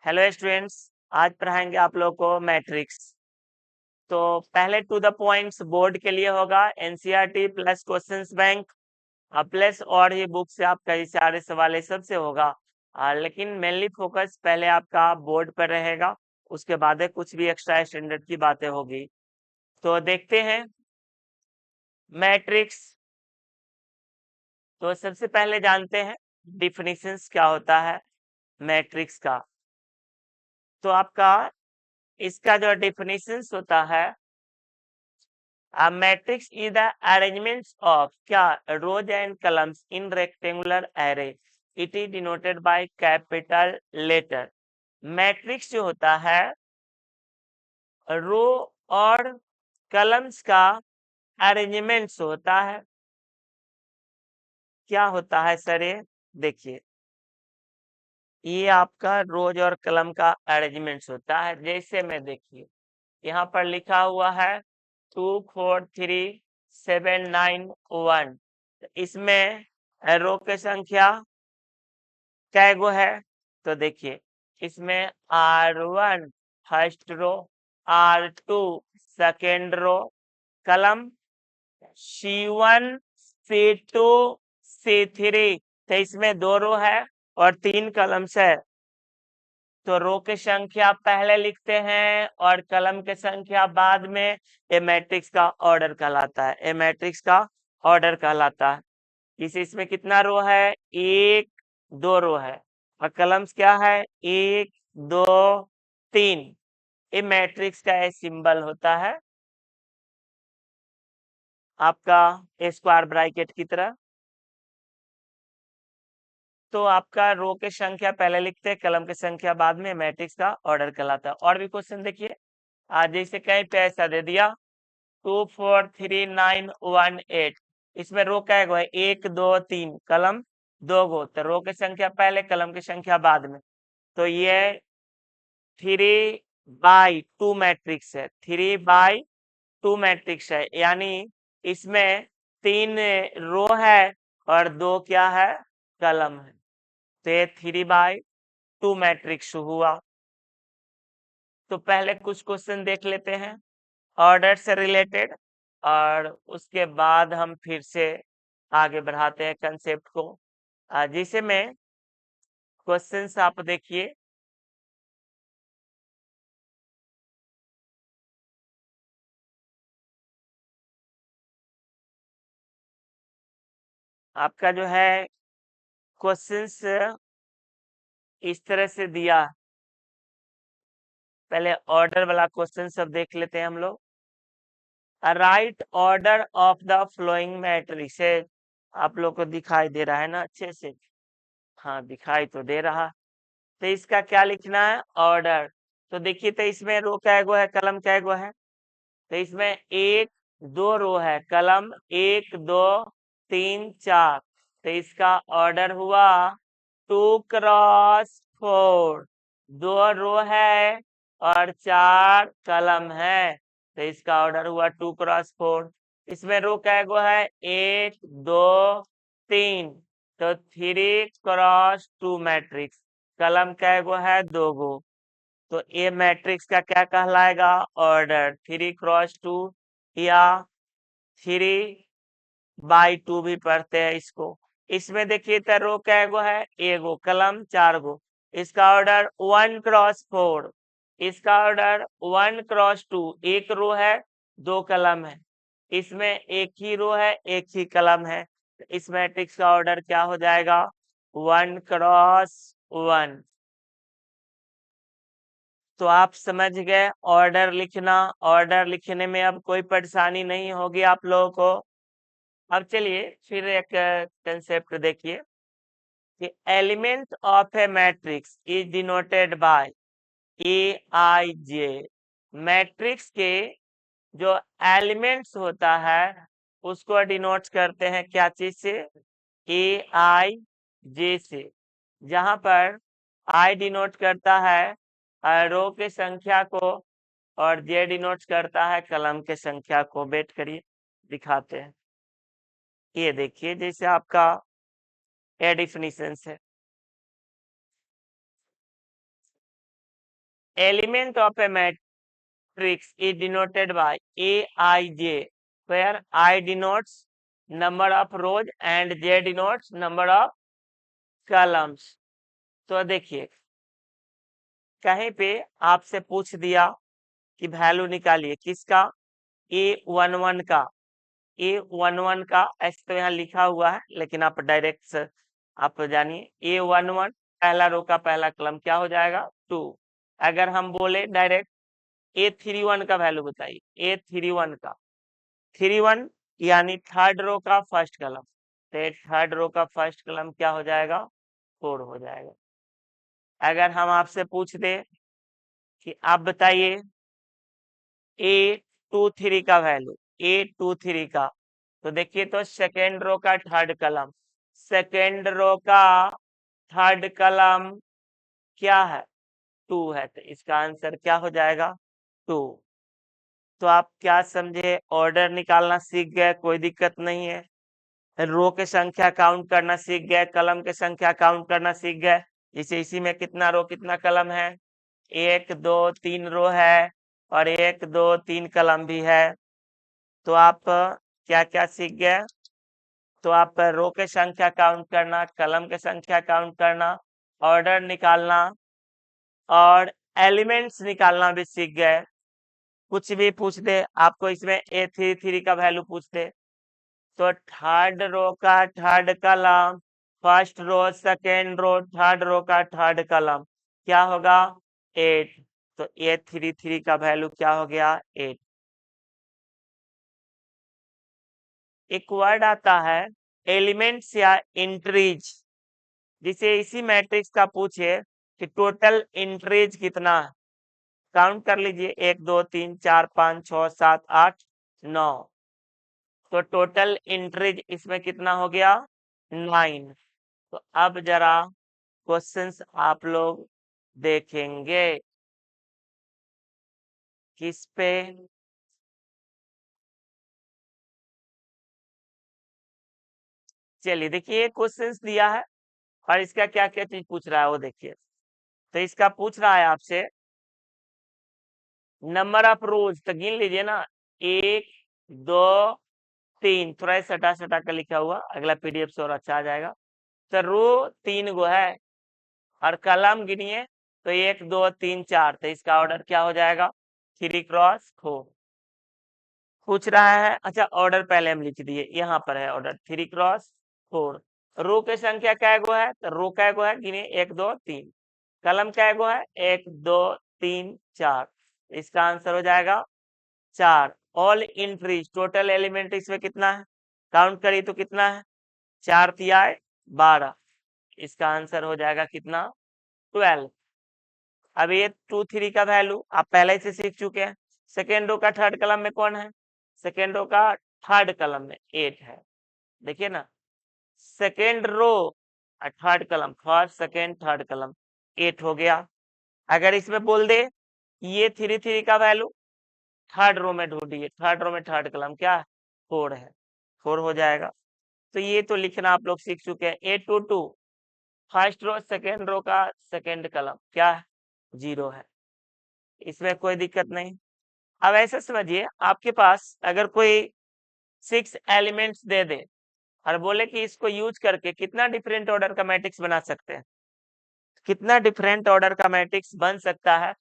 Hello students, आज पढ़ाएंगे आप लोग को मैट्रिक्स। तो पहले टू द पॉइंट्स बोर्ड के लिए होगा NCERT plus questions bank plus और ये बुक से आप कई सारे सवाल सबसे होगा। लेकिन मेनली फोकस पहले आपका बोर्ड पर रहेगा, उसके बाद कुछ भी एक्स्ट्रा स्टैंडर्ड की बातें होगी। तो देखते हैं मैट्रिक्स। तो सबसे पहले जानते हैं डिफिनीशंस क्या होता है मैट्रिक्स का। तो आपका इसका जो डिफिनीशंस होता है, A matrix is the arrangement of क्या rows and columns in rectangular array. It is denoted by capital letter. Matrix जो होता है रो और कलम्स का अरेंजमेंट्स होता है। क्या होता है सर? ये देखिए, ये आपका रोज और कलम का अरेंजमेंट्स होता है। जैसे में देखिए यहाँ पर लिखा हुआ है 243 7 9 1। इसमें रो की संख्या कै गो है? तो देखिए इसमें R1 first row, R2 second row, कलम C1 C2 C3। तो इसमें 2 रो है और 3 कलम्स है। तो रो की संख्या पहले लिखते हैं और कलम की संख्या बाद में। ये मैट्रिक्स का ऑर्डर कहलाता है। ये मैट्रिक्स का ऑर्डर कहलाता है। इसमें कितना रो है? 1 2 रो है और कलम्स क्या है? 1 2 3। ये मैट्रिक्स का ये सिंबल होता है आपका स्क्वायर ब्रैकेट की तरह। तो आपका रो की संख्या पहले लिखते हैं, कलम की संख्या बाद में। मैट्रिक्स का ऑर्डर कहलाता है। और भी क्वेश्चन देखिए, आज जैसे कहीं पे ऐसा दे दिया 243 9 1 8। इसमें रो कै गो है? 1 2 3, कलम 2 गो। तो रो की संख्या पहले, कलम की संख्या बाद में। तो ये 3/2 मैट्रिक्स है। 3/2 मैट्रिक्स है, यानी इसमें 3 रो है और 2 क्या है? कलम है। तो ये 3/2 मैट्रिक्स हुआ। तो पहले कुछ क्वेश्चन देख लेते हैं ऑर्डर से रिलेटेड, और उसके बाद हम फिर से आगे बढ़ाते हैं कंसेप्ट को। जिसे में क्वेश्चंस आप देखिए, आपका जो है क्वेश्चंस इस तरह से दिया। पहले ऑर्डर वाला क्वेश्चन सब देख लेते हैं हम लोग। Right order of the flowing matrix. आप लोग को दिखाई दे रहा है ना अच्छे से? हाँ, दिखाई तो दे रहा। तो इसका क्या लिखना है? ऑर्डर। तो देखिए, तो इसमें रो कै गो है, कलम कै गो है? तो इसमें 1 2 रो है, कलम 1 2 3 4। तो इसका ऑर्डर हुआ 2x4। 2 रो है और 4 कलम है। तो इसका ऑर्डर हुआ 2x4। इसमें रो कै गो है? 1 2 3। तो 3x2 मैट्रिक्स। कलम कै गो है? 2 गो। तो ए मैट्रिक्स का क्या कहलाएगा? ऑर्डर। 3x2 या 3/2 भी पढ़ते हैं इसको। इसमें देखिए तो रो कै गो है? एगो, कलम 4 गो। इसका ऑर्डर 1x4। इसका ऑर्डर 1x2। एक रो है, 2 कलम है। इसमें एक ही रो है, एक ही कलम है। इस मैट्रिक्स का ऑर्डर क्या हो जाएगा? 1x1। तो आप समझ गए ऑर्डर लिखना। ऑर्डर लिखने में अब कोई परेशानी नहीं होगी आप लोगों को। अब चलिए फिर एक कंसेप्ट देखिए कि element of A matrix is denoted by Aij। Matrix के जो एलिमेंट्स होता है उसको डिनोट करते हैं क्या चीज से? Aij से। जहां पर आई डिनोट करता है रो की संख्या को और जे डिनोट करता है कलम की संख्या को। वेट करिए, दिखाते हैं। ये देखिए जैसे आपका ए डिफिनीशन है। element of a matrix is denoted by Aij, where I denotes number of rows and J denotes number of columns. तो देखिए कहीं पे आपसे पूछ दिया कि वैल्यू निकालिए किसका, A11 का, A11 का ऐसे तो यहाँ लिखा हुआ है लेकिन आप डायरेक्ट आप जानिए A11 पहला रो का पहला कलम क्या हो जाएगा 2। अगर हम बोले डायरेक्ट A31 का वैल्यू बताइए, A31 का 31 यानी थर्ड रो का फर्स्ट कलम, तो थर्ड रो का फर्स्ट कलम क्या हो जाएगा 4 हो जाएगा। अगर हम आपसे पूछ दे कि आप बताइए A23 का वैल्यू, A23 का, तो देखिए तो सेकेंड रो का थर्ड कलम, सेकेंड रो का थर्ड कलम क्या है 2 है, तो इसका आंसर क्या हो जाएगा 2। तो आप क्या समझे, ऑर्डर निकालना सीख गए, कोई दिक्कत नहीं है। रो के संख्या काउंट करना सीख गए, कलम के संख्या काउंट करना सीख गए। जैसे इसी में कितना रो कितना कलम है, 1 2 3 रो है और 1 2 3 कलम भी है। तो आप क्या क्या सीख गए, तो आप रो के संख्या काउंट करना, कलम के संख्या काउंट करना, ऑर्डर निकालना और एलिमेंट्स निकालना भी सीख गए। कुछ भी पूछ दे आपको, इसमें A33 का वैल्यू पूछ दे तो थर्ड रो का third column, first row second row third row का थर्ड कलम क्या होगा 8, तो A33 का वैल्यू क्या हो गया 8। एक वर्ड आता है एलिमेंट्स या एंट्रीज, जिसे इसी मैट्रिक्स का पूछे कि टोटल एंट्रीज कितना है, काउंट कर लीजिए 1 2 3 4 5 6 7 8 9, तो टोटल एंट्रीज इसमें कितना हो गया 9। तो अब जरा क्वेश्चंस आप लोग देखेंगे किस पे, चलिए देखिए क्वेश्चंस दिया है और इसका क्या क्या चीज पूछ रहा है वो देखिए। तो इसका पूछ रहा है आपसे नंबर ऑफ रोज, तो गिन लीजिए ना 1 2 3, थोड़ा सटा सटा कर लिखा हुआ, अगला पीडीएफ से और अच्छा आ जाएगा। तो रो 3 गो है और कलम गिनिए तो 1 2 3 4, तो इसका ऑर्डर क्या हो जाएगा 3x4 पूछ रहा है। अच्छा ऑर्डर पहले हम लिख दिए, यहाँ पर है ऑर्डर 3x4। रो की संख्या क्या गो है, तो रो क्या गो है गिने 1 2 3, कलम क्या गो है 1 2 3 4, इसका आंसर हो जाएगा 4। ऑल इंट्रीज टोटल एलिमेंट इसमें कितना है, काउंट करिए तो कितना है 4 तिया 12, इसका आंसर हो जाएगा कितना 12। अब ये 2 3 का वैल्यू आप पहले से सीख चुके हैं। सेकेंड रो का थर्ड कलम में कौन है, सेकेंड रो का थर्ड कलम में 8 है, देखिए ना second row third column, first second third कलम 8 हो गया। अगर इसमें बोल दे ये 3 3 का वैल्यू थर्ड रो में ढूंढिए, थर्ड रो में थर्ड कलम क्या है 4 है, 4 हो जाएगा। तो ये तो लिखना आप लोग सीख चुके हैं। 8 2 2 फर्स्ट रो सेकेंड रो का सेकेंड कलम क्या है 0 है, इसमें कोई दिक्कत नहीं। अब ऐसा समझिए आपके पास अगर कोई 6 एलिमेंट्स दे दे और बोले कि इसको यूज करके कितना डिफरेंट ऑर्डर का मैट्रिक्स बना सकते हैं, कितना डिफरेंट ऑर्डर का मैट्रिक्स बन सकता है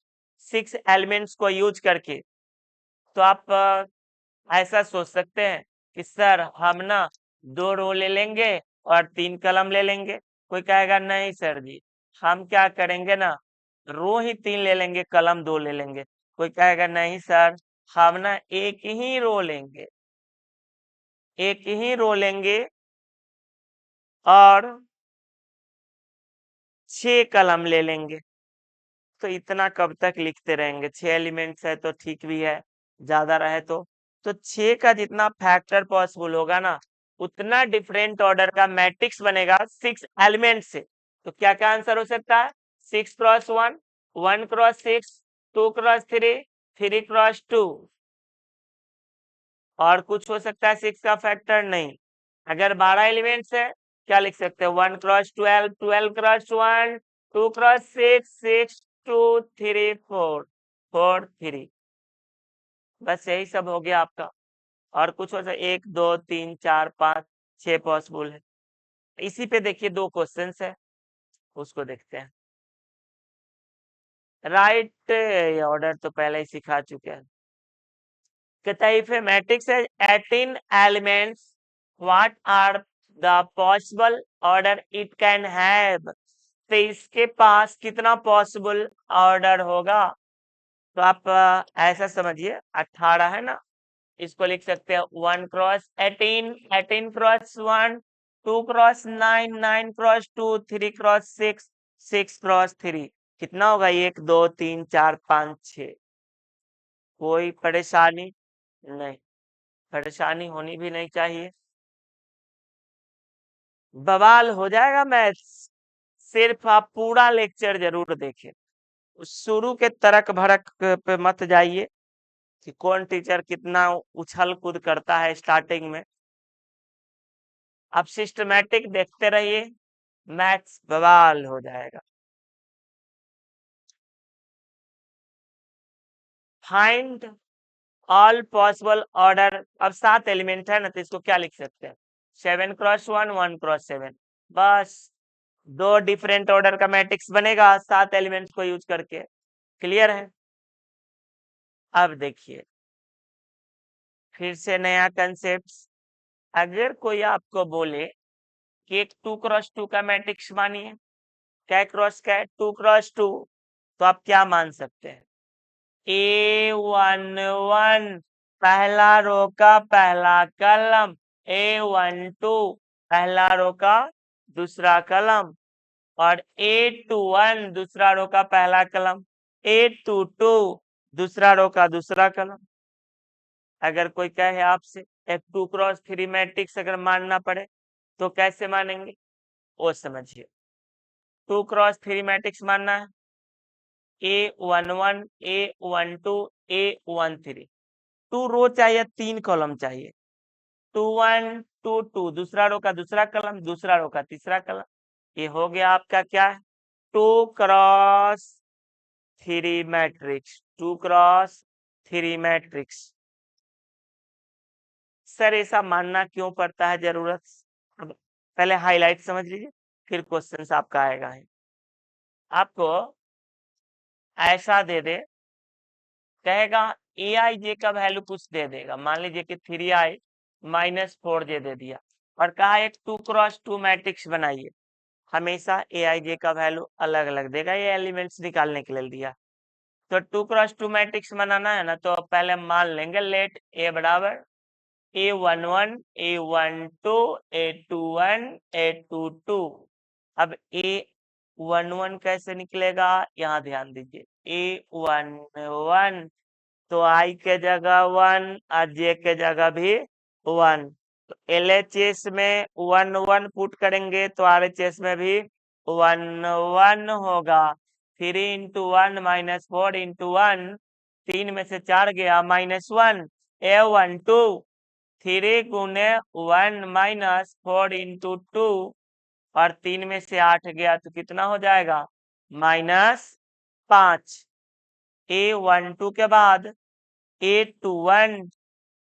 6 एलिमेंट्स को यूज करके, तो आप ऐसा सोच सकते हैं कि सर हम ना 2 रो ले लेंगे और 3 कलम ले लेंगे। कोई कहेगा नहीं सर जी हम क्या करेंगे ना रो ही 3 ले लेंगे कलम 2 ले लेंगे। कोई कहेगा नहीं सर हम ना एक ही रो लेंगे, एक ही रो लेंगे और 6 कलम ले लेंगे। तो इतना कब तक लिखते रहेंगे, 6 एलिमेंट्स है तो ठीक भी है, ज्यादा रहे तो 6 का जितना फैक्टर पॉसिबल होगा ना उतना डिफरेंट ऑर्डर का मैट्रिक्स बनेगा 6 एलिमेंट से। तो क्या क्या आंसर हो सकता है 6x1, 1x6, 2x3, 3x2, और कुछ हो सकता है 6 का फैक्टर नहीं। अगर 12 एलिमेंट्स है क्या लिख सकते हैं 1x12, 12x1, 2x6, 6, 2 3 4 4 3, बस यही सब हो गया आपका। और कुछ हो सकता, 1 2 3 4 5 6 पॉसिबल है। इसी पे देखिए 2 क्वेश्चंस है, उसको देखते हैं। राइट ऑर्डर तो पहले ही सिखा चुके हैं। कहता है if a matrix has 18 elements, what are the possible order it can have? तो इसके पास कितना पॉसिबल ऑर्डर होगा? तो आप ऐसा समझिए, 18 है ना, इसको लिख सकते हैं 1 cross 18, 18 cross 1, 2 cross 9, 9 cross 2, 3 cross 6, 6 cross 3। कितना होगा? 1 2 3 4 5 6। कोई परेशानी नहीं, परेशानी होनी भी नहीं चाहिए। बवाल हो जाएगा मैथ्स, सिर्फ आप पूरा लेक्चर जरूर देखें। शुरू के तरक भड़क पे मत जाइए कि कौन टीचर कितना उछल कूद करता है स्टार्टिंग में। आप सिस्टमैटिक देखते रहिए, मैथ्स बवाल हो जाएगा। Find all possible order. अब 7 एलिमेंट है ना, तो इसको क्या लिख सकते हैं? 7 क्रॉस 1, 1 क्रॉस 7। बस 2 डिफरेंट ऑर्डर का मैट्रिक्स बनेगा 7 एलिमेंट्स को यूज करके। क्लियर है? अब देखिए फिर से नया कंसेप्ट। अगर कोई आपको बोले कि एक 2 क्रॉस 2 का मैट्रिक्स मानिए, क्या क्रॉस क्या है? 2 क्रॉस 2, तो आप क्या मान सकते हैं? A11 पहला रो का पहला कलम, A12 पहला रो का दूसरा कलम, और A21 दूसरा रो का पहला कलम, A22 दूसरा रो का दूसरा कलम। अगर कोई कहे आपसे एक 2 क्रॉस 3 मैट्रिक्स अगर मानना पड़े तो कैसे मानेंगे, वो समझिए। 2 क्रॉस 3 मैट्रिक्स मानना है, A11 A12 A13, 2 रो चाहिए 3 कॉलम चाहिए, 21 22 दूसरा रो का दूसरा कलम, दूसरा रो का तीसरा कलम। ये हो गया आपका क्या है? 2 cross 3 matrix, 2 cross 3 matrix. Sir ऐसा मानना क्यों पड़ता है जरूरत? अब पहले हाईलाइट समझ लीजिए, फिर क्वेश्चन आपका आएगा है। आपको ऐसा दे दे, कहेगा ए आई जे का वैल्यू कुछ दे देगा, मान लीजिए कि 3i -4j दे दिया, और कहा एक 2 क्रॉस 2 मैट्रिक्स बनाइए। हमेशा ए आई जे का वैल्यू अलग अलग देगा, ये एलिमेंट्स निकालने के लिए दिया। तो 2 क्रॉस 2 मैट्रिक्स बनाना है ना, तो पहले मान लेंगे लेट ए बराबर A11 A12 A21 A22। अब A11 कैसे निकलेगा, यहाँ ध्यान दीजिए। A11 तो I के जगह 1 और J के जगह भी 1, तो LHS में 1 1 पुट करेंगे तो RHS में भी 1 1 होगा। 3 इंटू 1 -4 इंटू 1, 3 में से 4 गया -1, A12 3 गुने 1 -4 इंटू 2, और 3 में से 8 गया तो कितना हो जाएगा? -5। A12 के बाद A21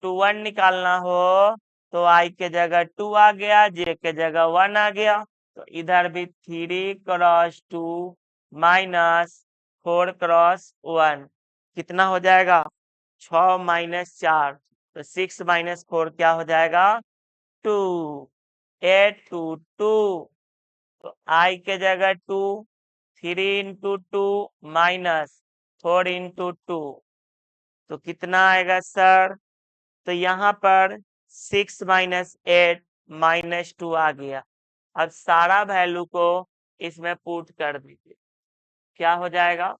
21 निकालना हो तो I के जगह 2 आ गया, J के जगह 1 आ गया, तो इधर भी 3 क्रॉस 2 -4 क्रॉस 1 कितना हो जाएगा? 6 -4, तो 6 -4 क्या हो जाएगा? 2। A22 तो I के जगह 2, 3 इंटू 2 -4 इंटू 2, तो कितना आएगा सर? तो यहाँ पर 6 -8 -2 आ गया। अब सारा वैल्यू को इसमें पुट कर दीजिए, क्या हो जाएगा?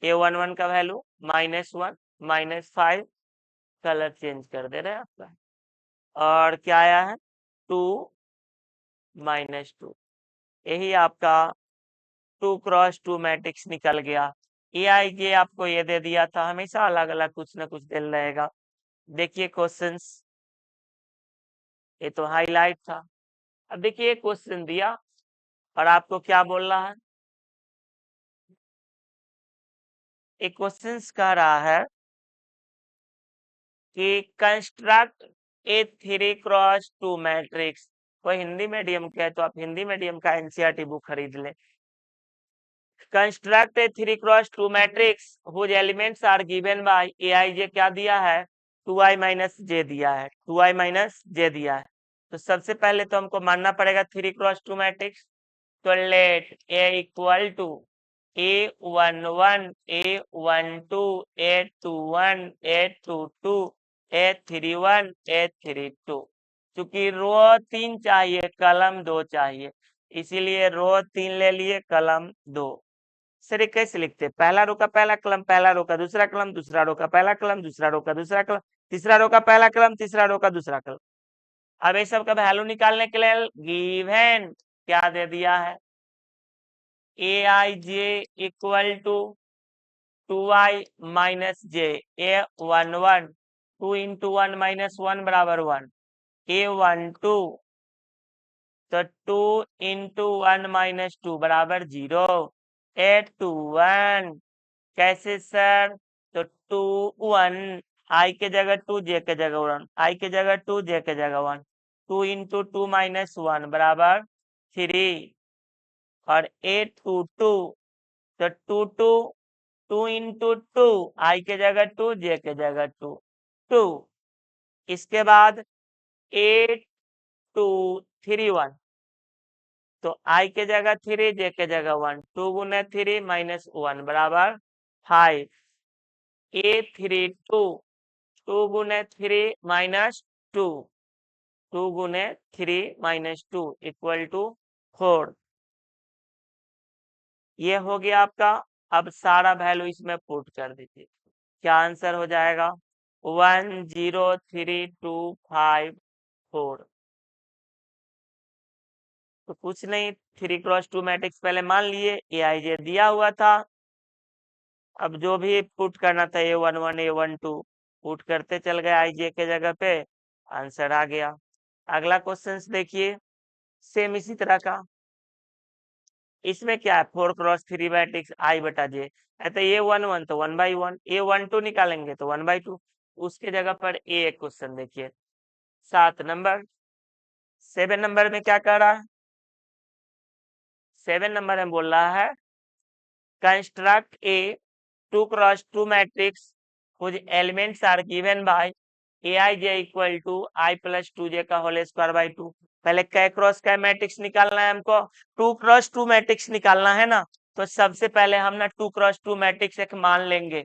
A11 का वैल्यू -1 -5, कलर चेंज कर दे रहे हैं आपका, और क्या आया है? 2 -2। यही आपका 2 क्रॉस 2 मैट्रिक्स निकल गया। ए आई जे आपको ये दे दिया था, हमेशा अलग अलग कुछ ना कुछ दे रहेगा। देखिए क्वेश्चंस, ये तो हाईलाइट था। अब देखिए क्वेश्चन दिया और आपको क्या बोल रहा है? एक क्वेश्चन कह रहा है कि कंस्ट्रक्ट ए 3x2 मैट्रिक्स। कोई हिंदी मीडियम का है तो आप हिंदी मीडियम का एनसीईआरटी बुक खरीद लें। Construct a 3x2 matrix whose elements are given by aij क्या दिया है 2i माइनस जे दिया है 2i माइनस जे दिया है। तो सबसे पहले तो हमको मानना पड़ेगा 3x2 मैट्रिक्स। तो late A equal to A11 A12 A21 A22 A31 A32। चूंकि रो 3 चाहिए कलम 2 चाहिए इसीलिए रो 3 ले लिए कलम 2। सर ये कैसे लिखते हैं पहला रो का पहला कलम पहला रो का दूसरा कलम दूसरा रो का पहला कलम दूसरा रो का दूसरा कलम तीसरा रो का पहला कलम तीसरा रो का दूसरा कलम। अब ये सब का वैल्यू निकालने के लिए गिवन क्या दे दिया है aij equal to 2i minus j A11 2 into 1 minus 1 बराबर 1 A12 तो 2 इंटू 1 माइनस 2 बराबर 0 A21 कैसे सर तो 2 1 आई के जगह 2 जे के जगह 1 आई के जगह 2 जे के जगह 1 2 इंटू 2 माइनस 1 बराबर 3 और A22 तो 2 2 2 इंटू 2 आई के जगह 2 जे के जगह 2 2 इसके बाद 8 2 3 1 तो आई के जगह 3 जे के जगह 1 2 गुने 3 माइनस 1 बराबर 5 A32 2 गुने 3 माइनस 2 2 गुने 3 माइनस 2 इक्वल टू 4। ये हो गया आपका। अब सारा वैल्यू इसमें पुट कर दीजिए क्या आंसर हो जाएगा 10325 तो कुछ नहीं 3x2 मैट्रिक्स पहले मान लिए aij दिया हुआ था। अब जो भी पुट करना था A11 A12 पुट करते चल गए आईजे के जगह पे आंसर आ गया। अगला क्वेश्चन देखिए सेम इसी तरह का। इसमें क्या है 4x3 मैट्रिक्स आई बटा जे है तो A11 तो 1/1 A12 निकालेंगे तो 1/2 उसके जगह पर एक क्वेश्चन देखिए 7 नंबर 7 नंबर में क्या कर रहा है 7 नंबर में बोल रहा है कंस्ट्रक्ट ए 2x2 मैट्रिक्स कुछ elements are given by aij equal to i plus 2j का होल स्क्वायर बाय 2। पहले कै क्रॉस कै मैट्रिक्स निकालना है हमको 2x2 मैट्रिक्स निकालना है ना। तो सबसे पहले हम ना 2x2 मैट्रिक्स एक मान लेंगे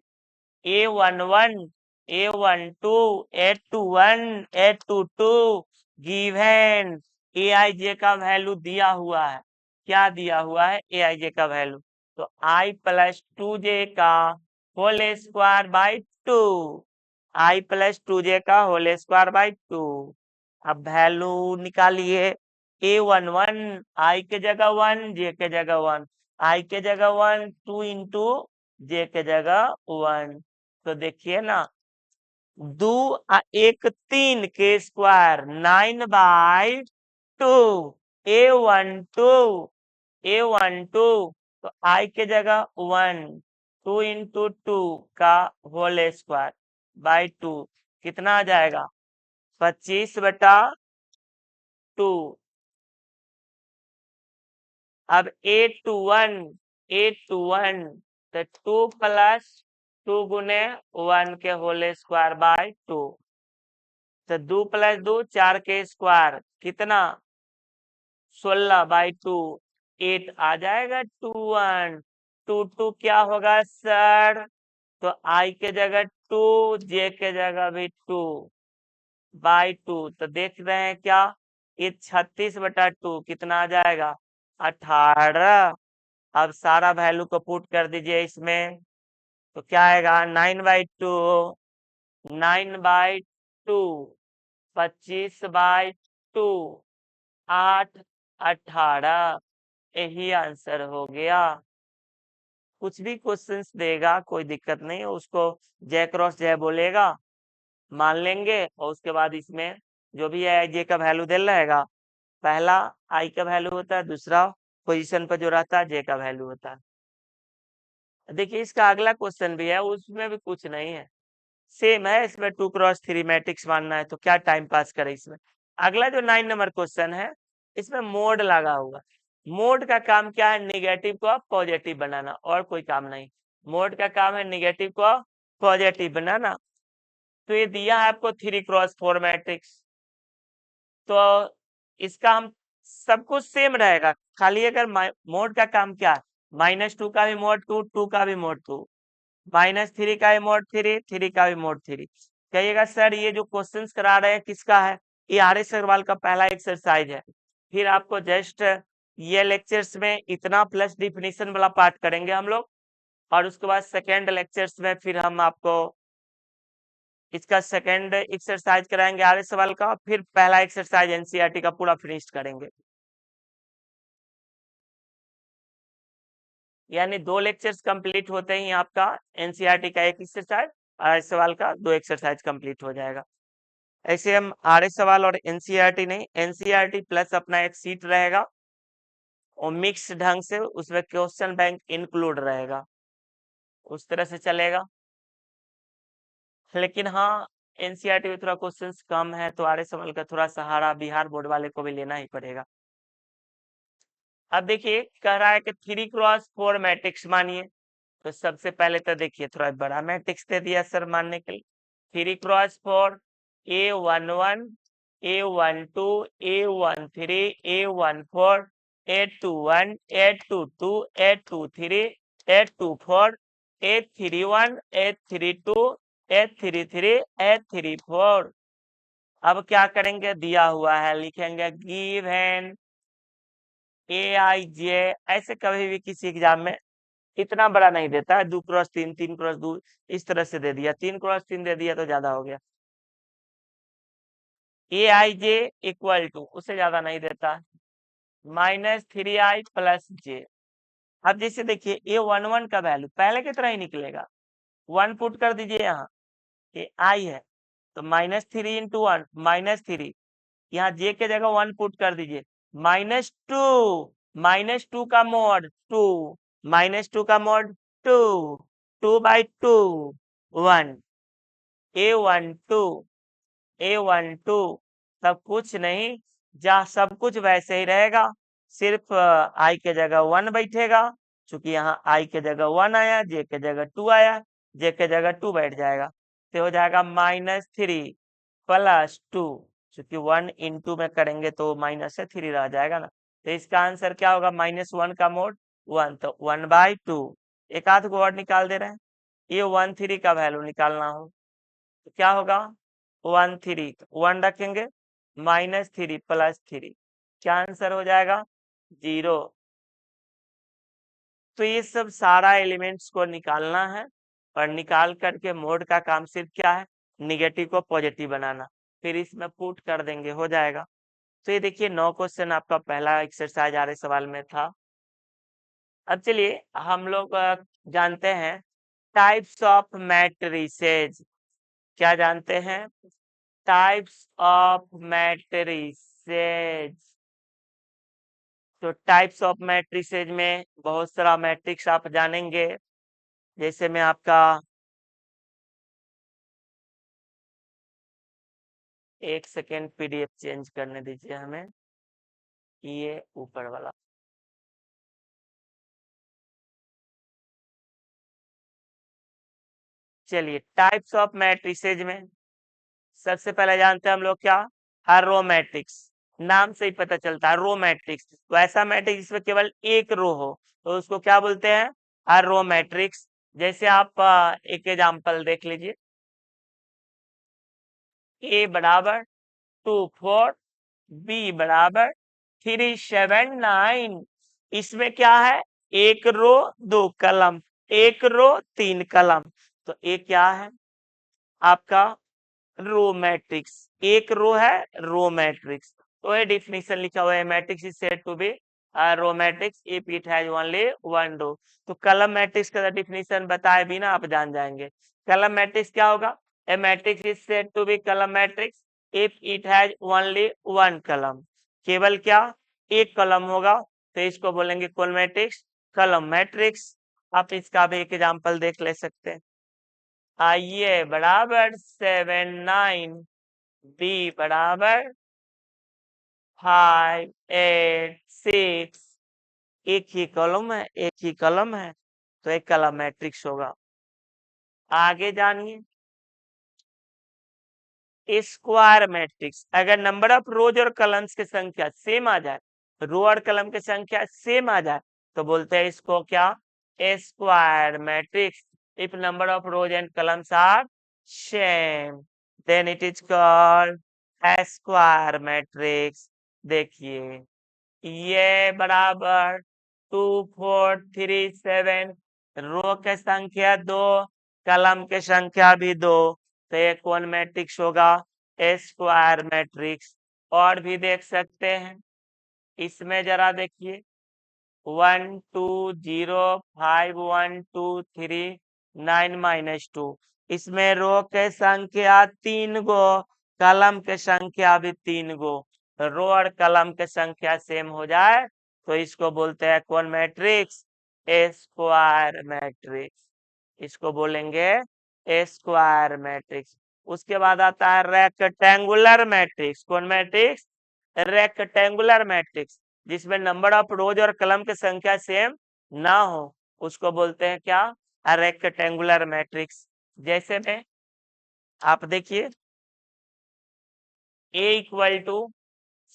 A11 A12 A21 A22 given aij का वैल्यू दिया हुआ है। क्या दिया हुआ है aij का वैल्यू तो i प्लस 2j का whole square by 2 i plus 2j का होल स्क्वायर बाय 2। अब वैल्यू निकालिए A11 i के जगह 1 j के जगह 1 i के जगह 1 2 इंटू j के जगह 1 तो देखिए ना 2 1 3 के स्क्वायर 9/2 A12 तो i के जगह 1 2 इंटू 2 का होल स्क्वायर बाय 2 कितना आ जाएगा 25/2। अब 8 तो 2 प्लस 2 गुने 1 के होल स्क्वायर बाय 2 तो 2 प्लस 2 4 के स्क्वायर कितना 16/2 8 आ जाएगा 2 1 2 2 क्या होगा सर तो आई के जगह 2 जे के जगह भी 2/2 तो देख रहे हैं क्या ये 36/2 कितना आ जाएगा 18। अब सारा वैल्यू को पुट कर दीजिए इसमें तो क्या आएगा 9/2 9/2 25/2 8 18 यही आंसर हो गया। कुछ भी क्वेश्चंस देगा कोई दिक्कत नहीं है उसको जय क्रॉस जय बोलेगा मान लेंगे और उसके बाद इसमें जो भी है जे का वैल्यू दे रहेगा पहला आई का वैल्यू होता है दूसरा पोजीशन पर जो रहता है जे का वैल्यू होता है। देखिए इसका अगला क्वेश्चन भी है, उसमें भी कुछ नहीं है, सेम है। इसमें 2x3 मैट्रिक्स मानना है तो क्या टाइम पास करे इसमें। अगला जो 9 नंबर क्वेश्चन है, इसमें मोड लगा हुआ। मोड का काम क्या है, निगेटिव को पॉजिटिव बनाना, और कोई काम नहीं। मोड का काम है निगेटिव को पॉजिटिव बनाना। तो ये दिया है आपको 3x4 मैट्रिक्स। तो इसका हम सब कुछ सेम रहेगा, खाली अगर मोड का काम क्या है, -2 का भी मोड 2, 2 का भी मोड 2, -3 का भी मोड 3, 3 का भी मोड 3। कहिएगा सर ये जो क्वेश्चंस करा रहे हैं किसका है, ये आर.एस. अग्रवाल का पहला एक्सरसाइज है। फिर आपको जस्ट ये लेक्चर्स में इतना प्लस डिफिनीशन वाला पार्ट करेंगे हम लोग, और उसके बाद सेकेंड लेक्चर्स में फिर हम आपको इसका सेकेंड एक्सरसाइज कराएंगे आर.एस. सवाल का, फिर पहला एक्सरसाइज एनसीईआरटी का पूरा फिनिश करेंगे। यानी 2 लेक्चर्स कंप्लीट होते ही आपका एनसीईआरटी का एक एक्सरसाइज, आर.एस. सवाल का 2 एक्सरसाइज कंप्लीट हो जाएगा। ऐसे हम आर.एस. सवाल और एनसीईआरटी नहीं, एनसीईआरटी प्लस अपना एक सीट रहेगा और मिक्स ढंग से उसमें क्वेश्चन बैंक इंक्लूड रहेगा, उस तरह से चलेगा। लेकिन हाँ, एनसीईआरटी में थोड़ा क्वेश्चंस कम है तो आर.एस. सवाल का थोड़ा सहारा बिहार बोर्ड वाले को भी लेना ही पड़ेगा। अब देखिए कह रहा है कि 3x4 मैट्रिक्स मानिए। तो सबसे पहले तो देखिए थोड़ा बड़ा मैट्रिक्स दे दिया सर मानने के लिए। 3x4, A11, A12, A13, A14, A21, A22, A23, A24, A31, A32, A33, A34। अब क्या करेंगे, दिया हुआ है लिखेंगे गिवन AIJ। ऐसे कभी भी किसी एग्जाम में इतना बड़ा नहीं देता है, 2x3, 3x2 इस तरह से दे दिया, 3x3 दे दिया तो ज्यादा हो गया। AIJ इक्वल टू, उससे ज्यादा नहीं देता, -3i प्लस j। अब जैसे देखिए A11 का वैल्यू पहले की तरह ही निकलेगा, 1 पुट कर दीजिए यहाँ, ये i है तो -3 इंटू 1 -3, यहाँ j के जगह 1 पुट कर दीजिए, -2, -2 का मॉड 2, -2 का मॉड 2, 2/2, 1, A12, A12 सब कुछ नहीं, जहाँ सब कुछ वैसे ही रहेगा, सिर्फ i के जगह 1 बैठेगा, चूंकि यहाँ i के जगह 1 आया, j के जगह 2 आया, j के जगह 2 बैठ जाएगा, तो हो जाएगा -3 प्लस 2, चूंकि 1 इंटू में करेंगे तो माइनस से 3 रह जाएगा ना, तो इसका आंसर क्या होगा, -1 का मोड 1, तो 1/2। एक आध को और निकाल दे रहे हैं, ये 13 का वैल्यू निकालना हो तो क्या होगा, 13, 1 रखेंगे, -3 प्लस 3, क्या आंसर हो जाएगा, 0। तो ये सब सारा एलिमेंट्स को निकालना है, और निकाल करके मोड का काम सिर्फ क्या है, निगेटिव को पॉजिटिव बनाना, फिर इसमें पुट कर देंगे, हो जाएगा। तो ये देखिए 9 क्वेश्चन आपका पहला एक्सरसाइज आ रहे सवाल में था। अब चलिए हम लोग जानते हैं टाइप्स ऑफ मैट्रिसेज। क्या जानते हैं, टाइप्स ऑफ मैट्रिसेज। तो टाइप्स ऑफ मैट्रिसेज में बहुत सारा मैट्रिक्स आप जानेंगे, जैसे मैं आपका एक सेकेंड पीडीएफ चेंज करने दीजिए हमें, ये ऊपर वाला। चलिए टाइप्स ऑफ मैट्रिसेज में सबसे पहले जानते हैं हम लोग क्या, रो मैट्रिक्स। नाम से ही पता चलता है रो मैट्रिक्स, तो ऐसा मैट्रिक्स जिसमें केवल एक रो हो तो उसको क्या बोलते हैं, रो मैट्रिक्स। जैसे आप एक एग्जांपल देख लीजिए, A बराबर 2 4, B बराबर 3 7 9। इसमें क्या है, एक रो 2 कलम, एक रो 3 कलम, तो ये क्या है आपका रो मैट्रिक्स। एक रो है रो मैट्रिक्स, तो ये डिफिनीशन लिखा हुआ है, matrix is said to be row matrix if it has only one row. तो कलम मैट्रिक्स का डिफिनीशन बताए बिना आप जान जाएंगे, कलम मैट्रिक्स क्या होगा, a matrix is said to be column matrix if it has only one column. केवल क्या, एक कलम होगा तो इसको बोलेंगे कौन मैट्रिक्स, कलम मैट्रिक्स। आप इसका भी एक एग्जाम्पल देख ले सकते हैं। आइए बराबर 7 9 बी बराबर 5 8 6। एक ही कॉलम है, एक ही कॉलम है, तो एक कॉलम मैट्रिक्स होगा। आगे जानिए स्क्वायर मैट्रिक्स। अगर नंबर ऑफ रोज और कॉलम्स की संख्या सेम आ जाए, रो और कॉलम की संख्या सेम आ जाए, तो बोलते हैं इसको क्या, square matrix. If number of rows and columns are same then it is called square matrix. देखिए ये बराबर 2 4 3 7, रो की संख्या 2, कॉलम की संख्या भी 2, तो ये कौन मैट्रिक्स होगा, स्क्वायर मैट्रिक्स। और भी देख सकते हैं, इसमें जरा देखिए 1 2 0 5 1 2 3 9 -2। इसमें रो के संख्या 3 गो, कॉलम के संख्या भी 3 गो। रो और कॉलम के संख्या सेम हो जाए तो इसको बोलते हैं कौन मैट्रिक्स, स्क्वायर मैट्रिक्स। इसको बोलेंगे स्क्वायर मैट्रिक्स। उसके बाद आता है रेक्टेंगुलर मैट्रिक्स। कौन मैट्रिक्स, रेक्टेंगुलर मैट्रिक्स, जिसमें नंबर ऑफ रोज और कॉलम की संख्या सेम ना हो, उसको बोलते हैं क्या, रेक्टेंगुलर मैट्रिक्स। जैसे में आप देखिए A इक्वल टू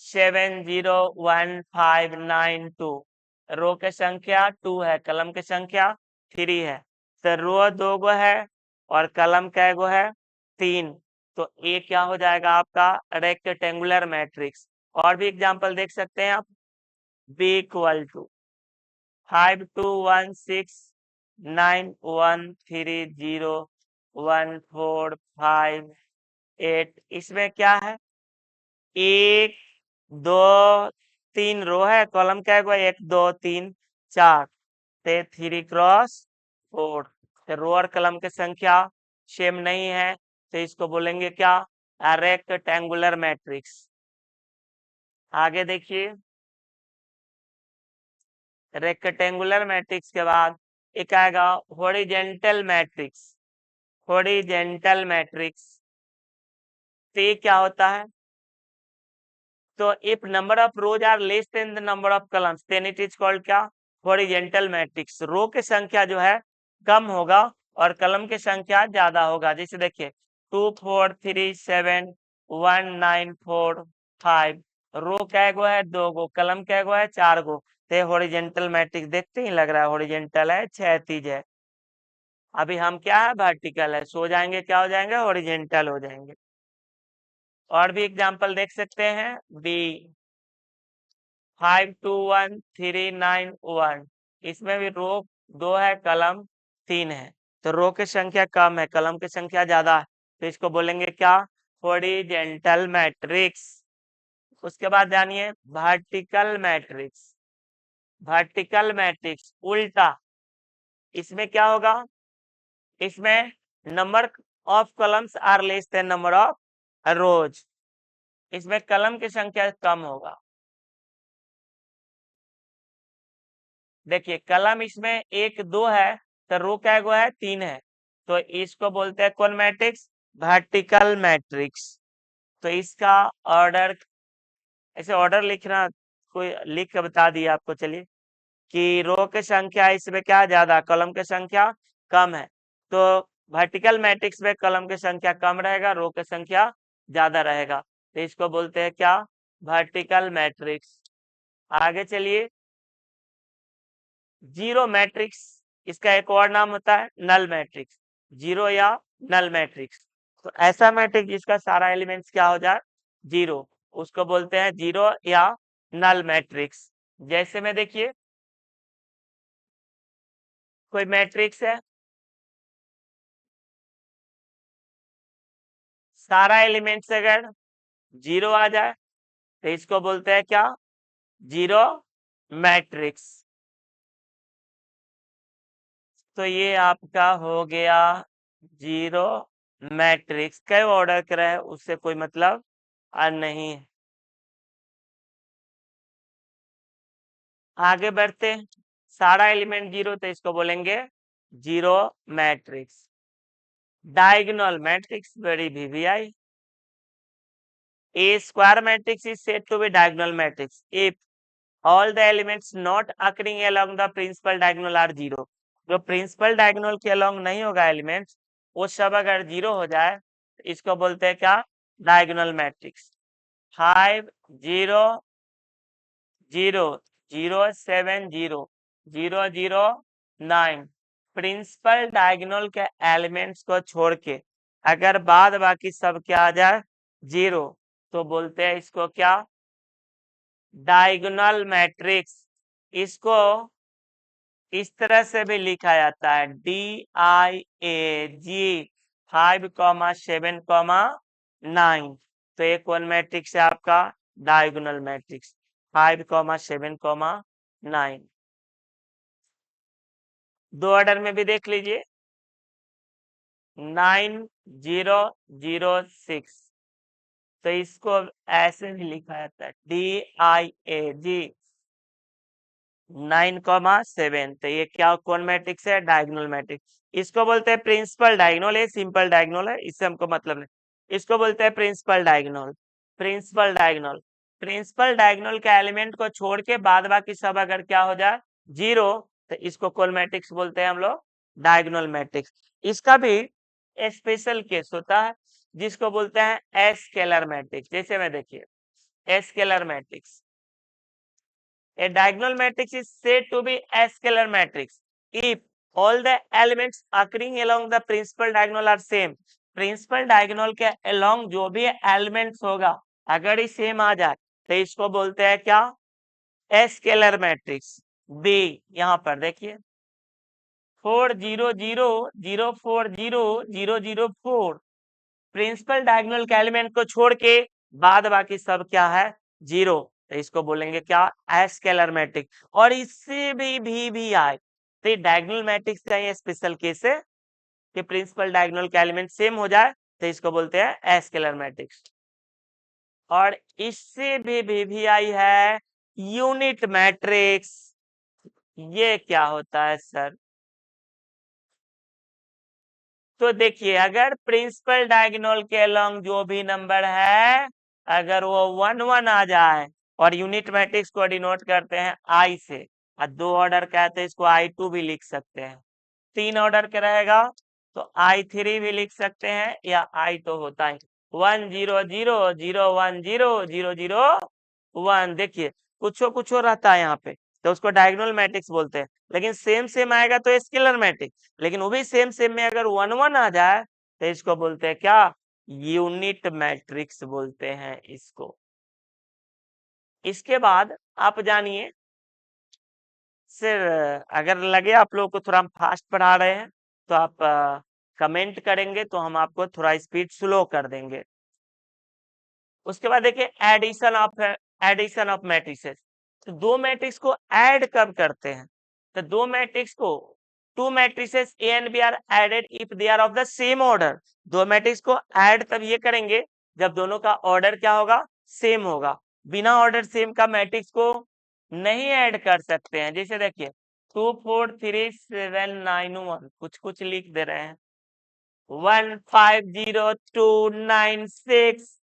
7 0 1 5 9 2, रो की संख्या 2 है, कॉलम की संख्या 3 है, तो रो 2 गो है और कॉलम कै गो है 3, तो ए क्या हो जाएगा आपका, रेक्टेंगुलर मैट्रिक्स। और भी एग्जांपल देख सकते हैं आप, B इक्वल टू 5 2 1 6 9 1 3 0 1 4 5 8। इसमें क्या है, 1 2 3 रो है, कॉलम क्या है, 1 2 3 4, ते 3 क्रॉस 4। तो रो और कॉलम की संख्या सेम नहीं है, तो इसको बोलेंगे क्या, रेक्टेंगुलर मैट्रिक्स। आगे देखिए रेक्टेंगुलर मैट्रिक्स के बाद एक आएगा हॉरिजेंटल मैट्रिक्स। हॉरिजेंटल मैट्रिक्स तो ये क्या होता है, तो if number of rows are less than the number of columns then it is called क्या, हॉरिजेंटल मैट्रिक्स। रो की संख्या जो है कम होगा और कॉलम की संख्या ज्यादा होगा। जैसे देखिए 2 4 3 7 1 9 4 5, रो कै गो है 2 गो, कॉलम कै गो है 4 गो, तो हॉरिजेंटल मैट्रिक्स देखते ही लग रहा है हॉरिजेंटल है, क्षैतिज है। अभी हम क्या है, वर्टिकल है, सो जाएंगे क्या हो जाएंगे, हॉरिजेंटल हो जाएंगे। और भी एग्जांपल देख सकते हैं, बी 5 2 1 3 9 1, इसमें भी रो 2 है, कलम 3 है, तो रो की संख्या कम है, कलम की संख्या ज्यादा है, तो इसको बोलेंगे क्या, हॉरिजेंटल मैट्रिक्स। उसके बाद जानिए वर्टिकल मैट्रिक्स। वर्टिकल मैट्रिक्स उल्टा, इसमें क्या होगा, इसमें number of columns are less than number of rows, इसमें कलम की संख्या कम होगा। देखिए कलम इसमें 1 2 है, तो रो क्या गो है 3 है, तो इसको बोलते हैं कौन मैट्रिक्स, वर्टिकल मैट्रिक्स। तो इसका ऑर्डर, ऐसे ऑर्डर लिखना, कोई लिख के बता दिया आपको, चलिए कि रो की संख्या इसमें क्या ज्यादा, कॉलम की संख्या कम है, तो वर्टिकल मैट्रिक्स में कॉलम की संख्या कम रहेगा, रो की संख्या ज्यादा रहेगा, तो इसको बोलते हैं क्या, वर्टिकल मैट्रिक्स। आगे चलिए जीरो मैट्रिक्स, इसका एक और नाम होता है नल मैट्रिक्स, जीरो या नल मैट्रिक्स। तो ऐसा मैट्रिक्स जिसका सारा एलिमेंट्स क्या हो जाए, जीरो, उसको बोलते हैं जीरो या नल मैट्रिक्स। जैसे में देखिए कोई मैट्रिक्स है, सारा एलिमेंट्स अगर जीरो आ जाए तो इसको बोलते हैं क्या, जीरो मैट्रिक्स। तो ये आपका हो गया जीरो मैट्रिक्स। कई ऑर्डर करे है उससे कोई मतलब नहीं है। आगे बढ़ते हैं, सारा एलिमेंट जीरो तो इसको बोलेंगे zero matrix. Diagonal matrix very VVI. A square matrix is said to be diagonal matrix if all the elements not occurring along the principal diagonal are zero। जो प्रिंसिपल डायगोनल के along नहीं होगा elements, वो सब अगर zero हो जाए तो इसको बोलते हैं क्या? Diagonal matrix. 5 0 0 0 7 0 0 0 9 प्रिंसिपल डायगोनल के एलिमेंट्स को छोड़ के अगर बाद बाकी सब क्या आ जाए जीरो, तो बोलते हैं इसको क्या? Diagonal matrix. इसको इस तरह से भी लिखा जाता है DIAG 5,7,9। तो ये कौन मैट्रिक्स है आपका? Diagonal matrix 5,7,9। दो ऑर्डर में भी देख लीजिए 9,0,0,6। तो इसको ऐसे भी लिखा जाता है DIAG 9,7। तो ये क्या कौन मैट्रिक्स है? Diagonal matrix. इसको बोलते हैं प्रिंसिपल डायगोनल। ये सिंपल डायगोनल है, इससे हमको मतलब नहीं। इसको बोलते हैं principal diagonal. Principal diagonal, principal diagonal के एलिमेंट को छोड़ के बाद बाकी सब अगर क्या हो जाए जीरो, तो इसको कौन मैट्रिक्स बोलते हैं हम लोग? Diagonal matrix. इसका भी स्पेशल केस होता है जिसको बोलते हैं स्केलर मैट्रिक्स। जैसे में देखिए scalar matrix, a diagonal matrix is said to be a scalar matrix if all the elements occurring along the principal diagonal are same। Principal diagonal के along जो भी एलिमेंट्स होगा अगर ही सेम आ जाए तो इसको बोलते हैं क्या? Scalar matrix. बी यहाँ पर देखिए 4 0 0 0 4 0 0 0 4 प्रिंसिपल डायगोनल के एलिमेंट को छोड़ के बाद बाकी सब क्या है? जीरो। तो इसको बोलेंगे क्या? Scalar matrix. और इससे भी आए तो डायगोनल मैट्रिक्स का ये स्पेशल केस है कि प्रिंसिपल डायगोनल के एलिमेंट सेम हो जाए तो इसको बोलते हैं स्केलर मैट्रिक्स। और इससे भी आई है यूनिट मैट्रिक्स। ये क्या होता है सर? तो देखिए अगर प्रिंसिपल डायगोनल के अलोंग जो भी नंबर है अगर वो 1 1 आ जाए, और यूनिट मैट्रिक्स को डिनोट करते हैं आई से, और दो ऑर्डर का है तो इसको I2 भी लिख सकते हैं। तीन ऑर्डर का रहेगा तो I3 भी लिख सकते हैं, या I तो होता है 1 0 0 0 1 0 0 0 1। देखिए कुछ रहता है यहाँ पे तो उसको डायगोनल मैट्रिक्स बोलते हैं, लेकिन सेम आएगा तो स्केलर मैट्रिक्स। लेकिन वो भी सेम में अगर 1 1 आ जाए तो इसको बोलते हैं क्या? यूनिट मैट्रिक्स बोलते हैं इसको। इसके बाद आप जानिए सर, अगर लगे आप लोग को थोड़ा हम फास्ट पढ़ा रहे हैं तो आप कमेंट करेंगे तो हम आपको थोड़ा स्पीड स्लो कर देंगे। उसके बाद देखिए एडिशन ऑफ मैट्रिसेस। तो दो मैट्रिक्स को ऐड कब करते हैं? तो दो मैट्रिक्स को two matrices A and B are added if they are of the same order. दो मैट्रिक्स को ऐड तब ये करेंगे जब दोनों का ऑर्डर क्या होगा? सेम होगा। बिना ऑर्डर सेम का मैट्रिक्स को नहीं ऐड कर सकते हैं। जैसे देखिए 2 4 3 7 9 1 कुछ लिख दे रहे हैं 1 5 0 2 9 6।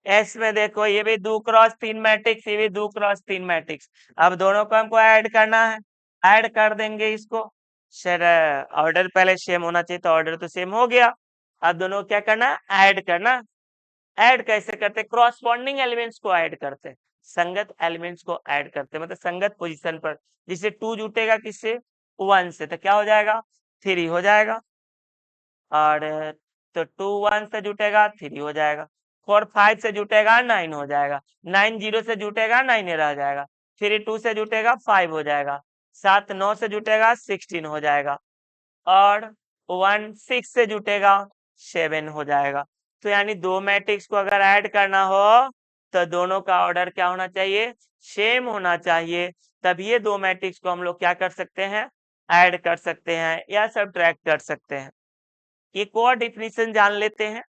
एस में देखो ये भी 2x3 मैट्रिक्स, ये भी 2x3 मैट्रिक्स। अब दोनों को हमको ऐड करना है, ऐड कर देंगे इसको। सर ऑर्डर पहले सेम होना चाहिए, तो ऑर्डर तो सेम हो गया। अब दोनों क्या करना है? ऐड करना। ऐड कैसे करते? क्रॉसपॉन्डिंग एलिमेंट्स को ऐड करते, संगत एलिमेंट्स को ऐड करते, मतलब संगत पोजीशन पर। जिससे 2 जुटेगा किससे? 1 से, तो क्या हो जाएगा? 3 हो जाएगा। और तो 2 1 से जुटेगा 3 हो जाएगा, 4 5 से जुटेगा 9 हो जाएगा, 9 0 से जुटेगा 9 रह जाएगा, 3 2 से जुटेगा 5 हो जाएगा, 7 9 से जुटेगा 16 हो जाएगा, और 1 6 से जुटेगा 7 हो जाएगा। तो यानी दो मैट्रिक्स को अगर ऐड करना हो तो दोनों का ऑर्डर क्या होना चाहिए? सेम होना चाहिए। तब ये दो मैट्रिक्स को हम लोग क्या कर सकते हैं? ऐड कर सकते हैं या सब्ट्रैक्ट कर सकते हैं। एक और डिफिनीशन जान लेते हैं।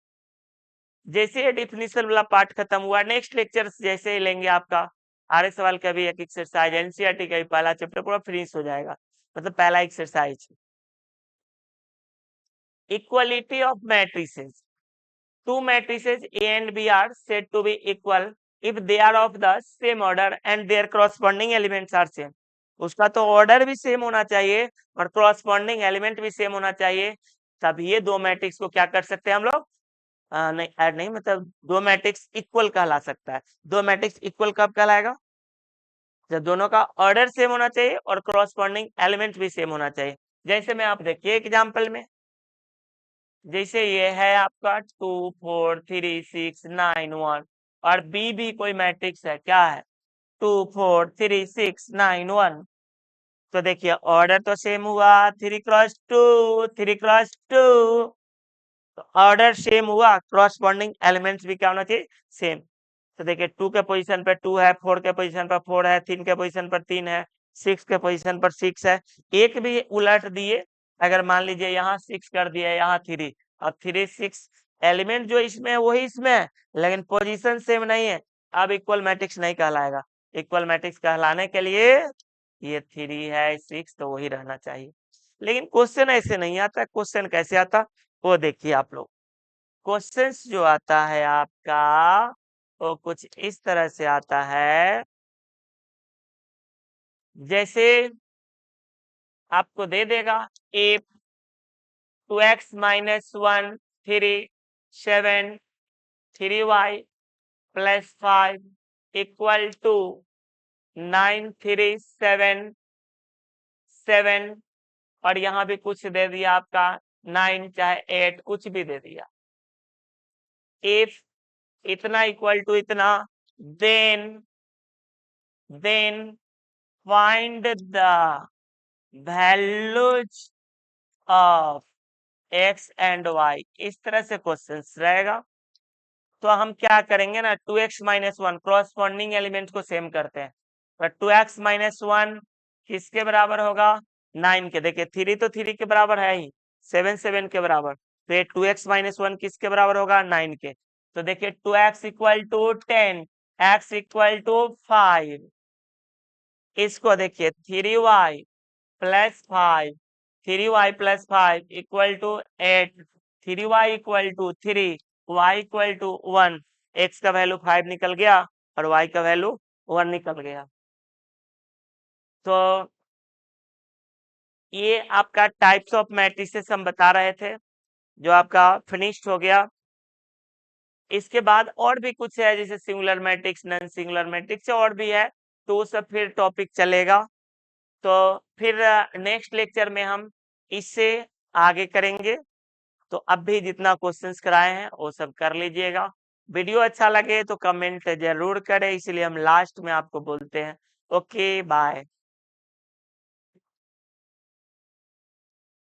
जैसे ये डिफिनीशन वाला पार्ट खत्म हुआ, नेक्स्ट लेक्चर जैसे ही लेंगे आपका आर्य सवाल का भी एक एक्सरसाइज एनसीईआरटी का भी पहला चैप्टर पूरा फिनिश हो जाएगा। मतलब पहला exercise, equality of matrices, two matrices A and B are said to be equal if they are of the same order and their corresponding elements are same. उसका तो ऑर्डर भी सेम होना चाहिए और corresponding एलिमेंट भी same होना चाहिए, तब ये दो मैट्रिक्स को क्या कर सकते हैं हम लोग, नहीं ऐड नहीं, मतलब दो मैट्रिक्स इक्वल कहला सकता है। दो मैट्रिक्स इक्वल कब कहलाएगा, जब दोनों का ऑर्डर सेम होना चाहिए और corresponding एलिमेंट भी सेम होना चाहिए। जैसे में आप देखिए एग्जाम्पल में, जैसे ये है आपका 2 4 3 6 9 1 और बी भी कोई मैट्रिक्स है, क्या है 2 4 3 6 9 1, तो देखिए ऑर्डर तो सेम हुआ 3 × 2 3 × 2, तो ऑर्डर सेम हुआ, क्रॉसपॉन्डिंग एलिमेंट्स भी क्या होना चाहिए, सेम। तो देखिए 2 के पोजीशन पर 2 है, 4 के पोजीशन पर 4 है, 3 के पोजीशन पर 3 है, 6 के पोजीशन पर 6 है। एक भी उलट दिए, अगर मान लीजिए यहाँ 6 कर दिया, यहाँ 3, अब 3 6 एलिमेंट जो इसमें है वही इसमें है, लेकिन पोजीशन सेम नहीं है, अब इक्वल मैट्रिक्स नहीं कहलाएगा। इक्वल मैट्रिक्स कहलाने के लिए ये 3 है 6 तो वही रहना चाहिए। लेकिन क्वेश्चन ऐसे नहीं आता। क्वेश्चन कैसे आता वो देखिए आप लोग। क्वेश्चंस जो आता है आपका वो कुछ इस तरह से आता है, जैसे आपको दे देगा if 2x - 1 3 7 3y + 5 = 9 3 7 7, और यहाँ भी कुछ दे दिया आपका 9 चाहे 8 कुछ भी दे दिया। if इतना = इतना, then find the values of x and y, इस तरह से क्वेश्चंस रहेगा। तो हम क्या करेंगे ना, 2x - 1 क्रॉसपॉन्डिंग एलिमेंट को सेम करते हैं, तो 2x - 1 किसके बराबर होगा, 9 के। देखिए 3 तो 3 के बराबर है ही, 7 7 के बराबर, तो ये 2x - 1 किसके बराबर होगा, 9 के। तो देखिए 2x = 10, x = 5, इसको देखिए 3y + 5, 3y + 5 = 8, 3y = 3, y = 1, x का वैल्यू 5 निकल गया और y का वैल्यू 1 निकल गया। तो ये आपका टाइप्स ऑफ मैट्रिसेस हम बता रहे थे, जो आपका फिनिश्ड हो गया। इसके बाद और भी कुछ है, जैसे singular matrix, non singular matrix और भी है, तो वो सब फिर टॉपिक चलेगा। तो फिर नेक्स्ट लेक्चर में हम इससे आगे करेंगे। तो अब भी जितना क्वेश्चंस कराए हैं वो सब कर लीजिएगा। वीडियो अच्छा लगे तो कमेंट जरूर करें, इसलिए हम लास्ट में आपको बोलते हैं। Okay bye.